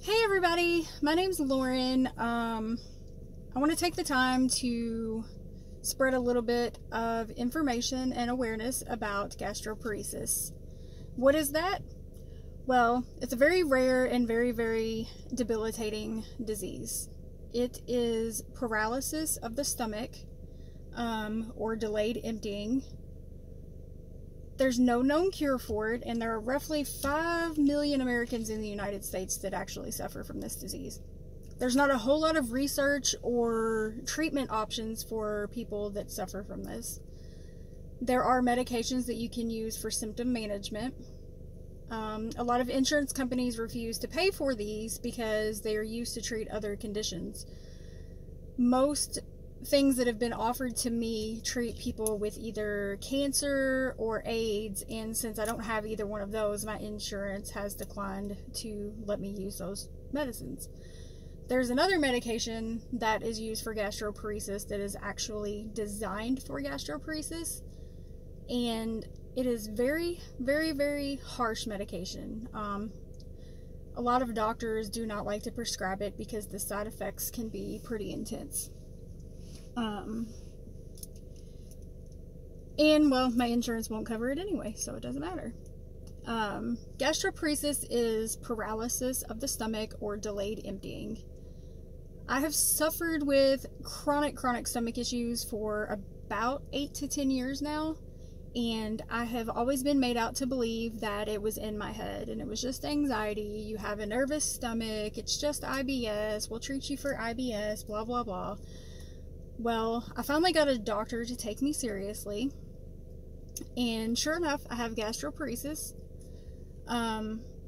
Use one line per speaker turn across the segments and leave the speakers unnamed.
Hey everybody, my name's Lauren. I want to take the time to spread a little bit of information and awareness about gastroparesis. What is that? Well, it's a very rare and very debilitating disease. It is paralysis of the stomach, or delayed emptying. There's no known cure for it, and there are roughly 5 million Americans in the United States that actually suffer from this disease. There's not a whole lot of research or treatment options for people that suffer from this. There are medications that you can use for symptom management. A lot of insurance companies refuse to pay for these because they are used to treat other conditions. Most things that have been offered to me treat people with either cancer or AIDS, and since I don't have either one of those, my insurance has declined to let me use those medicines. There's another medication that is used for gastroparesis that is actually designed for gastroparesis, and it is very harsh medication. A lot of doctors do not like to prescribe it because the side effects can be pretty intense. And well, my insurance won't cover it anyway, so it doesn't matter. Gastroparesis is paralysis of the stomach or delayed emptying. I have suffered with chronic stomach issues for about 8 to 10 years now, and I have always been made out to believe that it was in my head and it was just anxiety. You have a nervous stomach, it's just IBS, we'll treat you for IBS, blah blah blah. Well, I finally got a doctor to take me seriously, and sure enough, I have gastroparesis.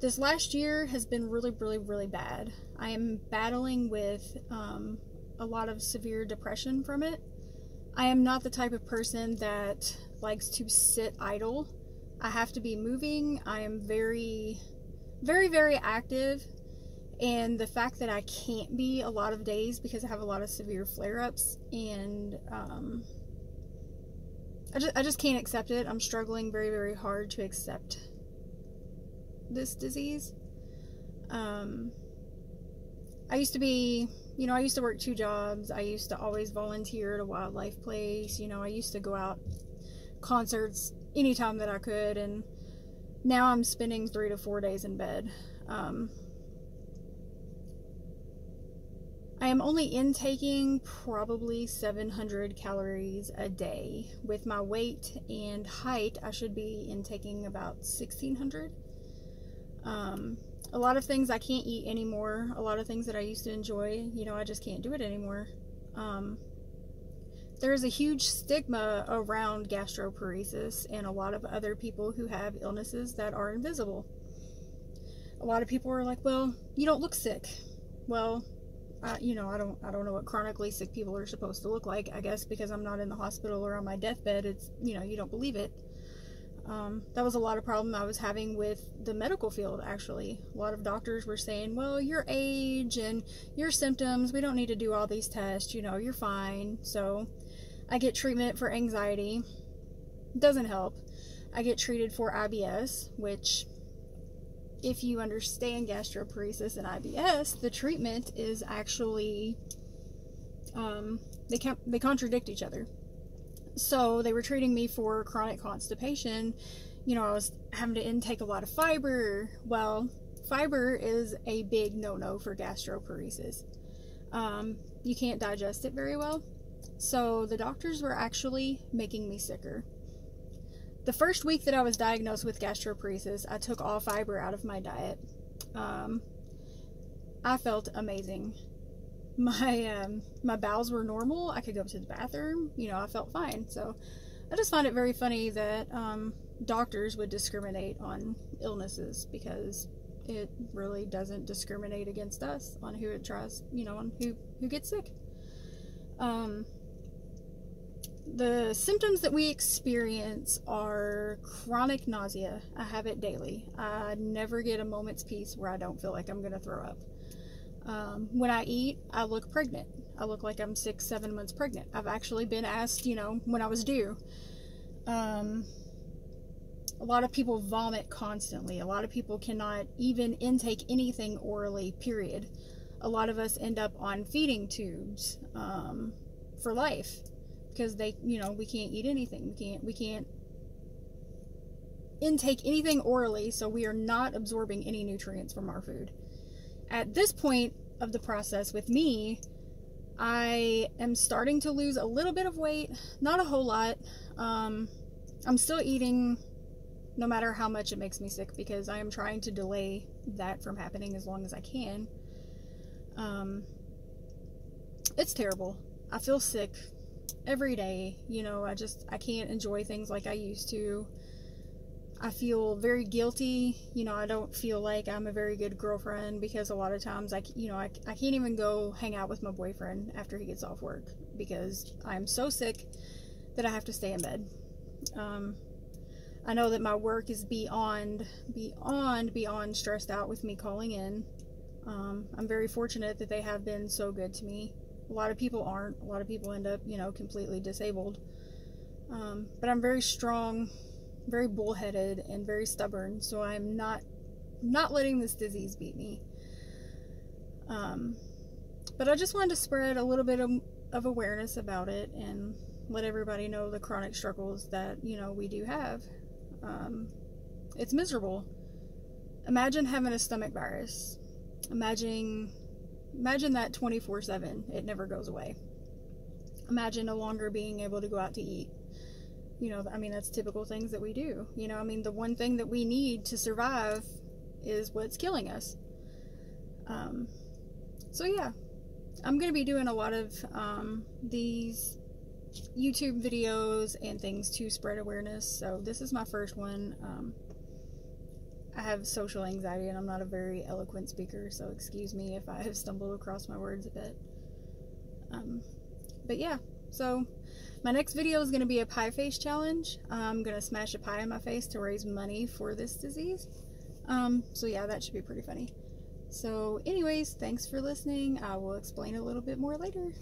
This last year has been really bad. I am battling with a lot of severe depression from it. I am not the type of person that likes to sit idle. I have to be moving. I am very active. And the fact that I can't be a lot of days because I have a lot of severe flare-ups, and I just can't accept it. I'm struggling very hard to accept this disease. I used to work 2 jobs. I used to always volunteer at a wildlife place. I used to go out concerts anytime that I could, and now I'm spending 3 to 4 days in bed. I am only intaking probably 700 calories a day. With my weight and height, I should be intaking about 1,600. A lot of things I can't eat anymore. A lot of things that I used to enjoy, I just can't do it anymore. There is a huge stigma around gastroparesis and a lot of other people who have illnesses that are invisible. A lot of people are like, well, you don't look sick. Well, I don't know what chronically sick people are supposed to look like. I guess because I'm not in the hospital or on my deathbed, it's, you don't believe it. That was a lot of problem I was having with the medical field, actually. A lot of doctors were saying, well, your age and your symptoms, we don't need to do all these tests, you're fine. So I get treatment for anxiety. Doesn't help. I get treated for IBS, which, if you understand gastroparesis and IBS, the treatment is actually, they contradict each other. So they were treating me for chronic constipation. I was having to intake a lot of fiber. Well, fiber is a big no-no for gastroparesis. You can't digest it very well. So the doctors were actually making me sicker. The first week that I was diagnosed with gastroparesis, I took all fiber out of my diet. I felt amazing. My bowels were normal. I could go to the bathroom. I felt fine. So I just find it very funny that doctors would discriminate on illnesses, because it really doesn't discriminate against us on who it tries, on who gets sick. The symptoms that we experience are chronic nausea. I have it daily. I never get a moment's peace where I don't feel like I'm going to throw up. When I eat, I look pregnant. I look like I'm 6-7 months pregnant. I've actually been asked, when I was due. A A lot of people vomit constantly. A lot of people cannot even intake anything orally, period. A lot of us end up on feeding tubes for life because we can't eat anything. We can't intake anything orally, so we are not absorbing any nutrients from our food. At this point of the process with me, I am starting to lose a little bit of weight, not a whole lot. I'm still eating no matter how much it makes me sick, because I am trying to delay that from happening as long as I can. It's terrible. I feel sick every day. I can't enjoy things like I used to. I feel very guilty. I don't feel like I'm a very good girlfriend, because a lot of times I can't even go hang out with my boyfriend after he gets off work because I'm so sick that I have to stay in bed. I know that my work is beyond stressed out with me calling in. I'm very fortunate that they have been so good to me. A lot of people aren't. A lot of people end up, completely disabled. But I'm very strong, very bullheaded, and very stubborn, so I'm not letting this disease beat me. But I just wanted to spread a little bit of awareness about it and let everybody know the chronic struggles that, we do have. It's miserable. Imagine having a stomach virus. Imagine that 24/7. It never goes away. Imagine no longer being able to go out to eat. That's typical things that we do. The one thing that we need to survive is what's killing us. So yeah, I'm going to be doing a lot of these YouTube videos and things to spread awareness. So this is my first one. I have social anxiety and I'm not a very eloquent speaker, so excuse me if I have stumbled across my words a bit. But yeah, so my next video is going to be a pie face challenge. I'm going to smash a pie in my face to raise money for this disease. So yeah, that should be pretty funny. So anyways, thanks for listening. I will explain a little bit more later.